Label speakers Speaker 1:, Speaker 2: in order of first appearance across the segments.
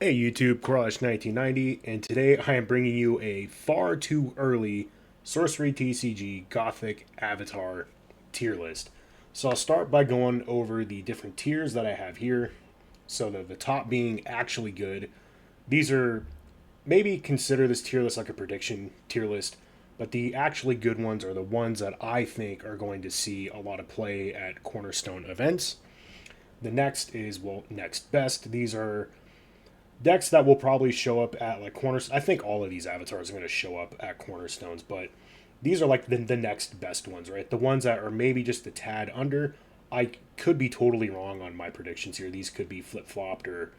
Speaker 1: Hey YouTube, Corruptor 1990, and today I am bringing you a far too early Sorcery TCG Gothic Avatar tier list. So I'll start by going over the different tiers that I have here. So the top being actually good. These are, maybe consider this tier list like a prediction tier list, but the actually good ones are the ones that I think are going to see a lot of play at cornerstone events. The next is, well, next best. These are decks that will probably show up at like corners. I think all of these avatars are going to show up at cornerstones, but these are like the next best ones, right? The ones that are maybe just a tad under. I could be totally wrong on my predictions here. These could be flip flopped or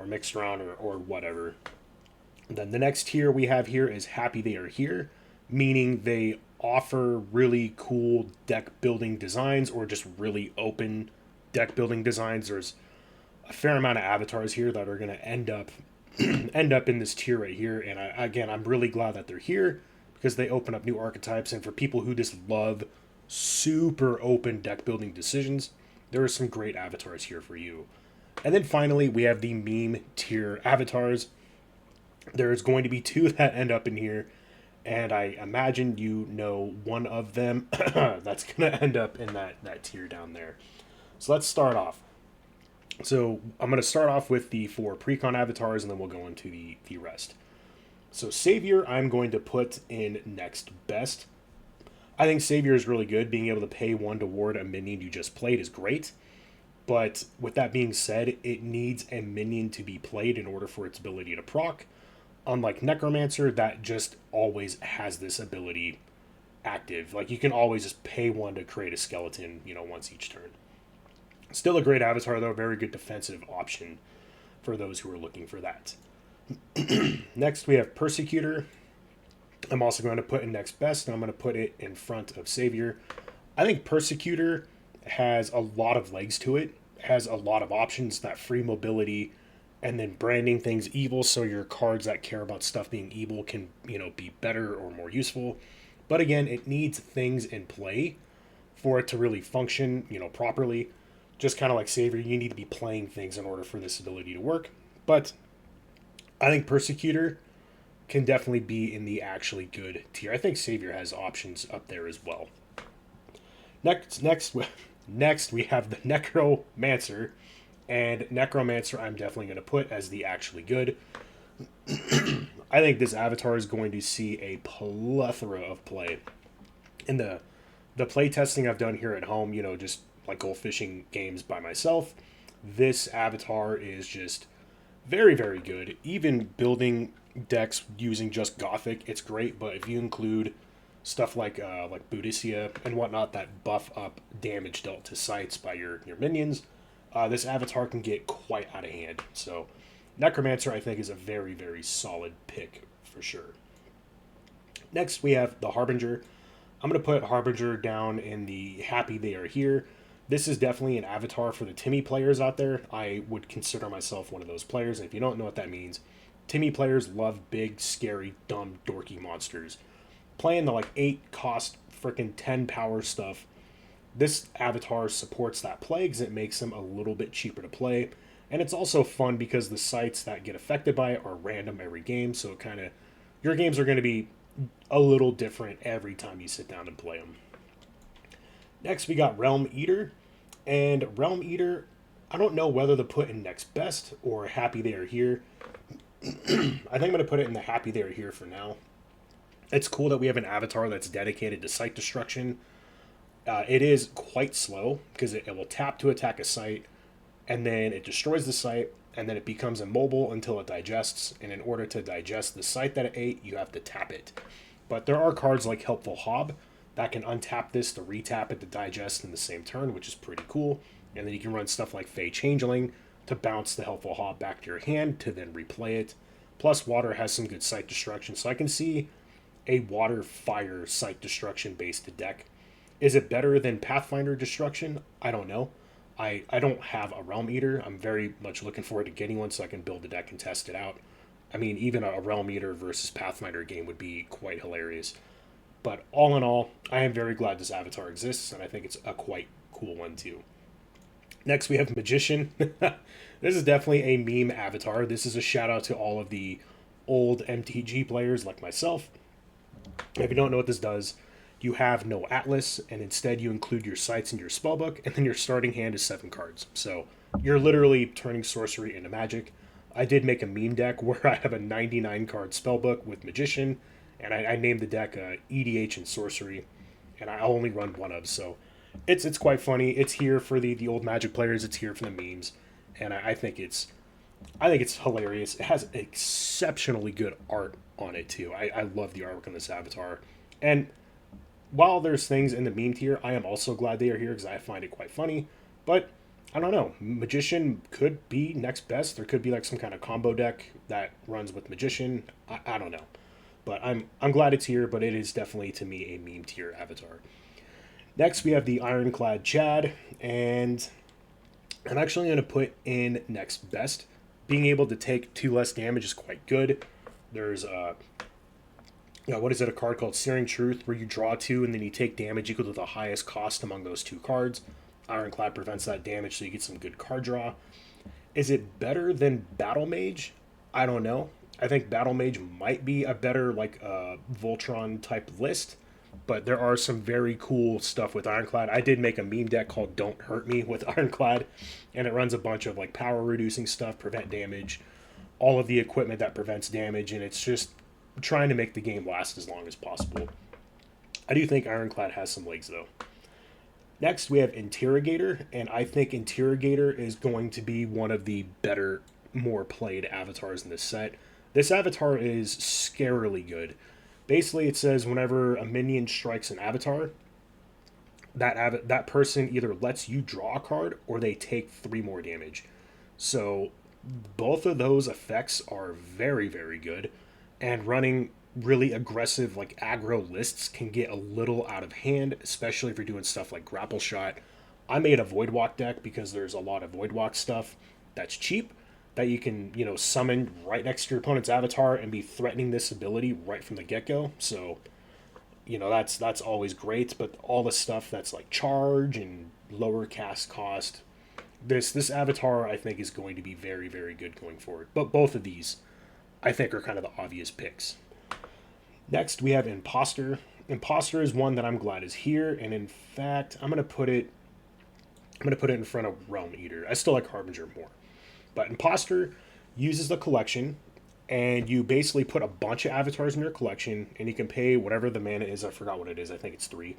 Speaker 1: mixed around or whatever. Then the next tier we have here is Happy They Are Here, meaning they offer really cool deck building designs or just really open deck building designs. There's a fair amount of avatars here that are going to end up in this tier right here. And again, I'm really glad that they're here because they open up new archetypes. And for people who just love super open deck building decisions, there are some great avatars here for you. And then finally, we have the meme tier avatars. There's going to be two that end up in here, and I imagine you know one of them that's going to end up in that tier down there. So let's start off. So I'm going to start off with the four Precon avatars, and then we'll go into the rest. So Savior, I'm going to put in next best. I think Savior is really good. Being able to pay one to ward a minion you just played is great. But with that being said, it needs a minion to be played in order for its ability to proc. Unlike Necromancer, that just always has this ability active. Like, you can always just pay one to create a skeleton, once each turn. Still a great avatar, though. Very good defensive option for those who are looking for that. Next, we have Persecutor. I'm also going to put in next best, and I'm going to put it in front of Savior. I think Persecutor has a lot of legs to it, has a lot of options, that free mobility, and then branding things evil, so your cards that care about stuff being evil can, be better or more useful. But again, it needs things in play for it to really function, properly. Just kind of like Savior, you need to be playing things in order for this ability to work. But I think Persecutor can definitely be in the actually good tier. I think Savior has options up there as well. Next, we have the Necromancer, and Necromancer I'm definitely going to put as the actually good. I think this avatar is going to see a plethora of play. In the play testing I've done here at home, just like gold fishing games by myself, this avatar is just very, very good. Even building decks using just Gothic, it's great. But if you include stuff like Boudicca and whatnot that buff up damage dealt to sites by your minions, this avatar can get quite out of hand. So Necromancer, I think, is a very, very solid pick for sure. Next, we have the Harbinger. I'm going to put Harbinger down in the Happy They Are Here. This is definitely an avatar for the Timmy players out there. I would consider myself one of those players. And if you don't know what that means, Timmy players love big, scary, dumb, dorky monsters. Playing the 8 cost freaking 10 power stuff, this avatar supports that play because it makes them a little bit cheaper to play. And it's also fun because the sites that get affected by it are random every game. So your games are going to be a little different every time you sit down and play them. Next, we got Realm Eater. And Realm Eater, I don't know whether to put in next best or Happy They Are Here. I think I'm going to put it in the Happy They Are Here for now. It's cool that we have an avatar that's dedicated to site destruction. It is quite slow because it will tap to attack a site, and then it destroys the site, and then it becomes immobile until it digests. And in order to digest the site that it ate, you have to tap it. But there are cards like Helpful Hob that can untap this to retap it to digest in the same turn, which is pretty cool. And then you can run stuff like Fey Changeling to bounce the Helpful Hob back to your hand to then replay it. Plus, Water has some good site destruction, so I can see a Water Fire site destruction based deck. Is it better than Pathfinder destruction? I don't know. I don't have a Realm Eater. I'm very much looking forward to getting one so I can build the deck and test it out. I mean, even a Realm Eater versus Pathfinder game would be quite hilarious. But all in all, I am very glad this avatar exists, and I think it's a quite cool one too. Next, we have Magician. This is definitely a meme avatar. This is a shout out to all of the old MTG players like myself. If you don't know what this does, you have no Atlas, and instead you include your sites in your spellbook, and then your starting hand is 7 cards. So you're literally turning sorcery into magic. I did make a meme deck where I have a 99 card spellbook with Magician, and I named the deck EDH and Sorcery, and I only run one of. So it's quite funny. It's here for the old Magic players. It's here for the memes, and I think it's hilarious. It has exceptionally good art on it too. I love the artwork on this avatar, and while there's things in the meme tier, I am also glad they are here because I find it quite funny. But I don't know. Magician could be next best. There could be like some kind of combo deck that runs with Magician. I don't know. But I'm glad it's here, but it is definitely to me a meme tier avatar. Next we have the Ironclad Chad, and I'm actually going to put in next best. Being able to take 2 less damage is quite good. There's what is it, a card called Searing Truth, where you draw 2 and then you take damage equal to the highest cost among those 2 cards. Ironclad prevents that damage, so you get some good card draw. Is it better than Battle Mage? I don't know. I think Battle Mage might be a better like Voltron type list, but there are some very cool stuff with Ironclad. I did make a meme deck called Don't Hurt Me with Ironclad, and it runs a bunch of like power reducing stuff, prevent damage, all of the equipment that prevents damage, and it's just trying to make the game last as long as possible. I do think Ironclad has some legs though. Next, we have Interrogator, and I think Interrogator is going to be one of the better, more played avatars in this set. This avatar is scarily good. Basically, it says whenever a minion strikes an avatar, that person either lets you draw a card or they take 3 more damage. So both of those effects are very, very good, and running really aggressive like aggro lists can get a little out of hand, especially if you're doing stuff like grapple shot. I made a Voidwalk deck because there's a lot of Voidwalk stuff that's cheap that you can, summon right next to your opponent's avatar and be threatening this ability right from the get-go. So, that's always great, but all the stuff that's like charge and lower cast cost, this avatar I think is going to be very, very good going forward. But both of these I think are kind of the obvious picks. Next, we have Impostor. Impostor is one that I'm glad is here, and in fact, I'm gonna put it in front of Realm Eater. I still like Harbinger more, but Impostor uses the collection, and you basically put a bunch of avatars in your collection, and you can pay whatever the mana is. I forgot what it is. I think it's 3,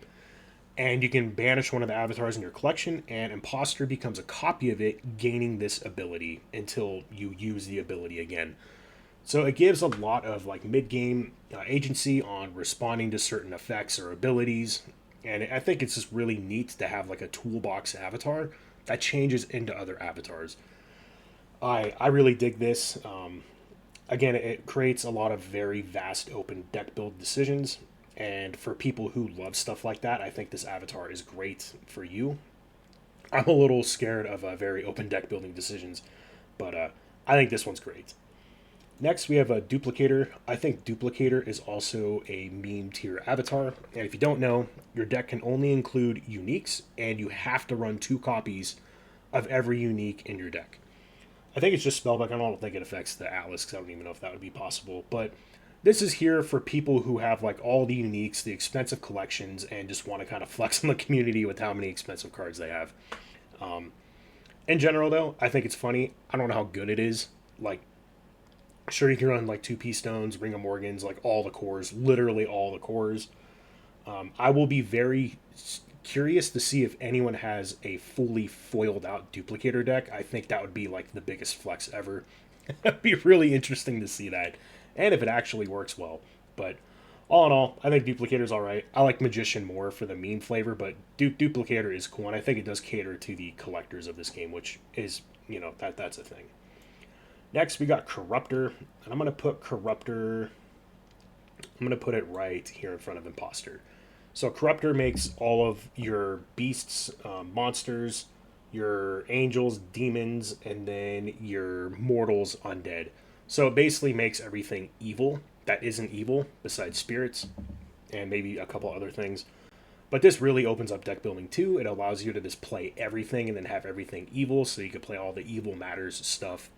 Speaker 1: and you can banish one of the avatars in your collection, and Impostor becomes a copy of it, gaining this ability until you use the ability again. So it gives a lot of like mid-game agency on responding to certain effects or abilities, and I think it's just really neat to have like a toolbox avatar that changes into other avatars. I really dig this. Again, it creates a lot of very vast open deck build decisions, and for people who love stuff like that, I think this avatar is great for you. I'm a little scared of very open deck building decisions, but I think this one's great. Next, we have a Duplicator. I think Duplicator is also a meme tier avatar. And if you don't know, your deck can only include uniques, and you have to run 2 copies of every unique in your deck. I think it's just spellbook. I don't think it affects the Atlas because I don't even know if that would be possible. But this is here for people who have like all the uniques, the expensive collections, and just want to kind of flex on the community with how many expensive cards they have. In general, though, I think it's funny. I don't know how good it is. Like, sure, you can run like 2 P-Stones, Ring of Morgans, like all the cores, literally all the cores. I will be very curious to see if anyone has a fully foiled out Duplicator deck. I think that would be like the biggest flex ever. It'd be really interesting to see that, and if it actually works well. But all in all, I think Duplicator's all right. I like Magician more for the meme flavor, but Duplicator is cool, and I think it does cater to the collectors of this game, which is, that's a thing. Next, we got Corruptor, and I'm going to put Corruptor, I'm going to put it right here in front of Impostor. So Corruptor makes all of your beasts, monsters, your angels, demons, and then your mortals undead. So it basically makes everything evil that isn't evil, besides spirits, and maybe a couple other things. But this really opens up deck building too. It allows you to just play everything and then have everything evil, so you can play all the evil matters stuff.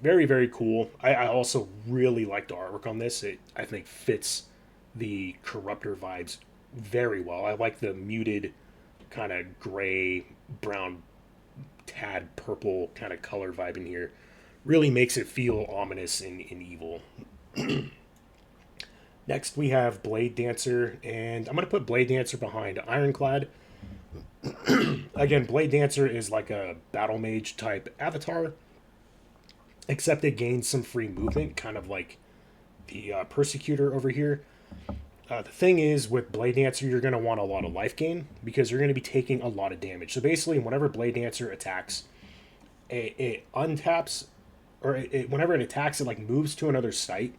Speaker 1: Very, very cool. I also really like the artwork on this. It, I think, fits the Corruptor vibes very well. I like the muted kind of gray, brown, tad purple kind of color vibe in here. Really makes it feel ominous and evil. Next, we have Blade Dancer, and I'm going to put Blade Dancer behind Ironclad. Again, Blade Dancer is like a battle mage type avatar, except it gains some free movement, kind of like the Persecutor over here. The thing is, with Blade Dancer, you're going to want a lot of life gain because you're going to be taking a lot of damage. So basically, whenever Blade Dancer attacks, it untaps, or whenever it attacks, it like moves to another site,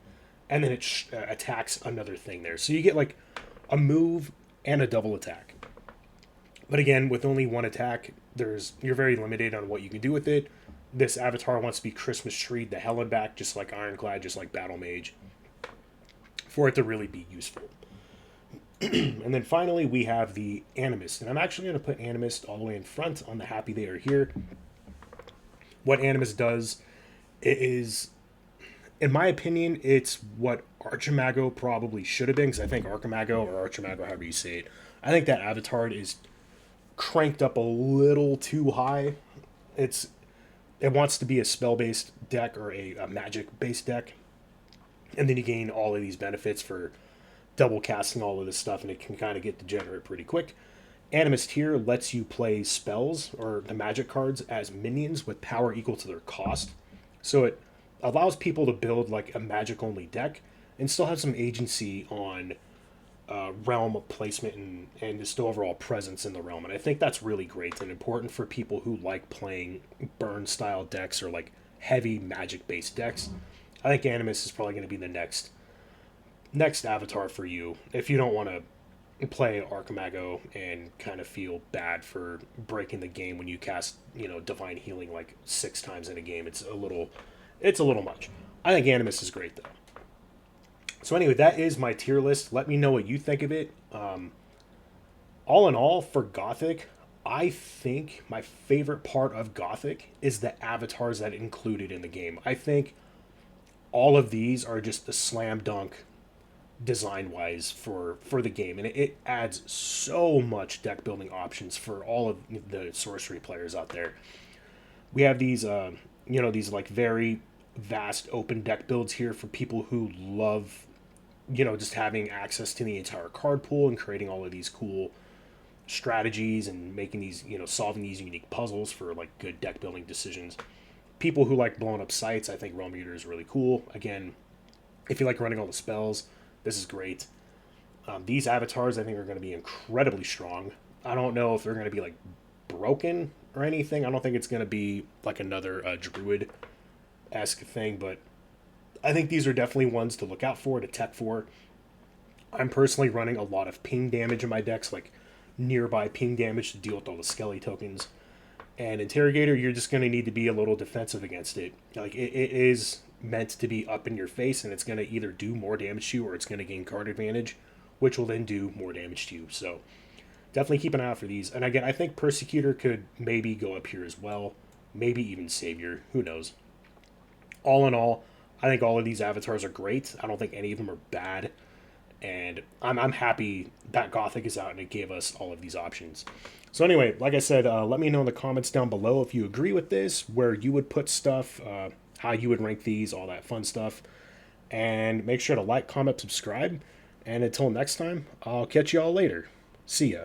Speaker 1: and then it attacks another thing there. So you get like a move and a double attack. But again, with only one attack, you're very limited on what you can do with it. This avatar wants to be Christmas treed the hell and back, just like Ironclad, just like Battle Mage, for it to really be useful. And then finally, we have the Animist. And I'm actually going to put Animist all the way in front on the Happy They Are Here. What Animist does is, in my opinion, it's what Archimago probably should have been, because I think Archimago, or Archimago, however you say it, I think that avatar is cranked up a little too high. It wants to be a spell-based deck or a magic-based deck, and then you gain all of these benefits for double casting all of this stuff, and it can kind of get degenerate pretty quick. Animist here lets you play spells or the magic cards as minions with power equal to their cost. So it allows people to build like a magic only deck and still have some agency on realm placement and just overall presence in the realm. And I think that's really great and important for people who like playing burn style decks or like heavy magic based decks. I think Animist is probably going to be the next avatar for you if you don't want to play Archimago and kind of feel bad for breaking the game when you cast, Divine Healing like 6 times in a game. It's a little much. I think Animist is great though. So anyway, that is my tier list. Let me know what you think of it. All in all, for Gothic, I think my favorite part of Gothic is the avatars that included in the game. I think all of these are just the slam dunk design wise for the game, and it adds so much deck building options for all of the sorcery players out there. We have these these like very vast open deck builds here for people who love just having access to the entire card pool and creating all of these cool strategies and making these solving these unique puzzles for like good deck building decisions. People who like blowing up sites, I think Realm Eater is really cool. Again, if you like running all the spells, this is great. These avatars, I think, are going to be incredibly strong. I don't know if they're going to be, like, broken or anything. I don't think it's going to be, like, another Druid-esque thing, but I think these are definitely ones to look out for, to tech for. I'm personally running a lot of ping damage in my decks, like, nearby ping damage to deal with all the Skelly tokens. And Interrogator, you're just going to need to be a little defensive against it. Like, it is meant to be up in your face, and it's going to either do more damage to you or it's going to gain card advantage, which will then do more damage to you. So definitely keep an eye out for these. And again, I think Persecutor could maybe go up here as well, maybe even Savior, who knows. All in all, I think all of these avatars are great. I don't think any of them are bad, and I'm happy that Gothic is out and it gave us all of these options. So anyway, like I said, let me know in the comments down below if you agree with this, where you would put stuff, how you would rank these, all that fun stuff. And make sure to like, comment, subscribe. And until next time, I'll catch you all later. See ya.